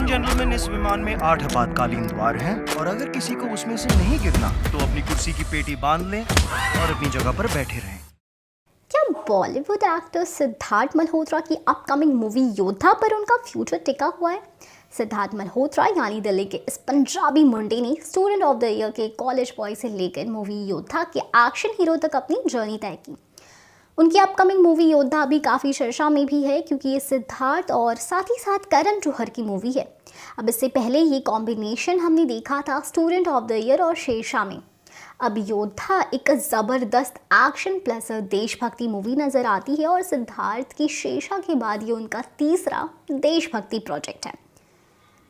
Gentleman, इस विमान में 8 आपातकालीन द्वार हैं और अगर किसी को उसमें से नहीं गिरना तो अपनी कुर्सी की पेटी बांध लें और अपनी जगह पर बैठे रहें। क्या बॉलीवुड एक्टर सिद्धार्थ मल्होत्रा की अपकमिंग मूवी योद्धा पर उनका फ्यूचर टिका हुआ है? सिद्धार्थ मल्होत्रा यानी दिल्ली के इस पंजाबी मुंडे ने स्टूडेंट ऑफ द ईयर के कॉलेज बॉय से लेकर मूवी योद्धा के एक्शन हीरो तक अपनी जर्नी तय की। उनकी अपकमिंग मूवी योद्धा अभी काफ़ी चर्चा में भी है क्योंकि ये सिद्धार्थ और साथ ही साथ करण जौहर की मूवी है। अब इससे पहले ये कॉम्बिनेशन हमने देखा था स्टूडेंट ऑफ द ईयर और शेरशाह में। अब योद्धा एक ज़बरदस्त एक्शन प्लस देशभक्ति मूवी नज़र आती है और सिद्धार्थ की शेरशाह के बाद ये उनका तीसरा देशभक्ति प्रोजेक्ट है।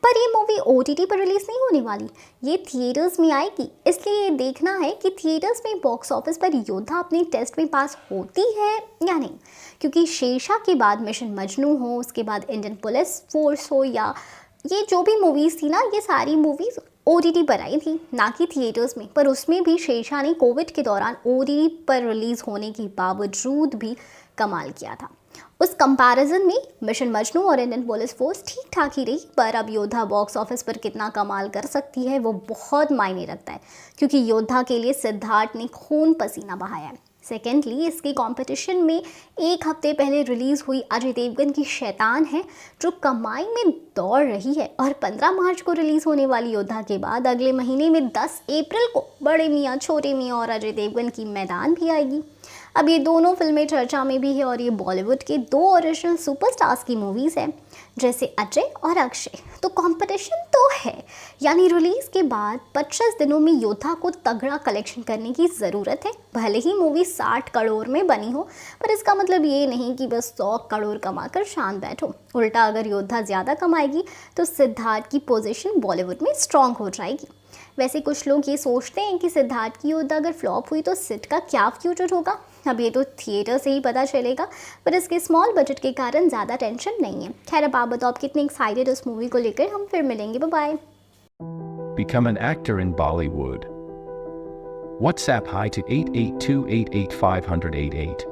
पर ये मूवी OTT पर रिलीज़ नहीं होने वाली, ये थिएटर्स में आएगी। इसलिए ये देखना है कि थिएटर्स में बॉक्स ऑफिस पर योद्धा अपने टेस्ट में पास होती है या नहीं, क्योंकि शेरशाह के बाद मिशन मजनू हो, उसके बाद इंडियन पुलिस फोर्स हो, या ये जो भी मूवीज़ थी ना, ये सारी मूवीज़ OTT पर आई थी, ना कि थिएटर्स में। पर उसमें भी शेरशाह ने कोविड के दौरान OTT पर रिलीज़ होने के बावजूद भी कमाल किया था। उस कंपैरिजन में मिशन मजनू और इंडियन पुलिस फोर्स ठीक ठाक ही रही, पर अब योद्धा बॉक्स ऑफिस पर कितना कमाल कर सकती है वो बहुत मायने रखता है, क्योंकि योद्धा के लिए सिद्धार्थ ने खून पसीना बहाया है। सेकेंडली, इसके कंपटीशन में एक हफ्ते पहले रिलीज़ हुई अजय देवगन की शैतान है, जो कमाई में दौड़ रही है और 15 मार्च को रिलीज़ होने वाली योद्धा के बाद अगले महीने में 10 अप्रैल को बड़े मियाँ, छोटे मियाँ और अजय देवगन की मैदान भी आएगी। अब ये दोनों फिल्में चर्चा में भी है और ये बॉलीवुड के 2 ओरिजिनल सुपरस्टार्स की मूवीज़ हैं, जैसे अजय और अक्षय। तो कंपटीशन तो है, यानी रिलीज़ के बाद 25 दिनों में योद्धा को तगड़ा कलेक्शन करने की ज़रूरत है। भले ही मूवी 60 करोड़ में बनी हो, पर इसका मतलब ये नहीं कि बस 100 करोड़ कमाकर शांत बैठो। उल्टा, अगर योद्धा ज़्यादा कमाएगी तो सिद्धार्थ की पोजीशन बॉलीवुड में स्ट्रॉन्ग हो जाएगी। वैसे कुछ लोग ये सोचते हैं कि सिद्धार्थ की योद्धा अगर फ्लॉप हुई तो सिड का क्या फ्यूचर होगा। अब ये तो थिएटर से ही पता चलेगा, पर इसके स्मॉल बजट के कारण ज़्यादा टेंशन नहीं है। खैर, अब आप बताओ आप कितने एक्साइटेड उस मूवी को लेकर। हम फिर मिलेंगे, bye bye. Become an actor in Bollywood. WhatsApp hi to 882885088.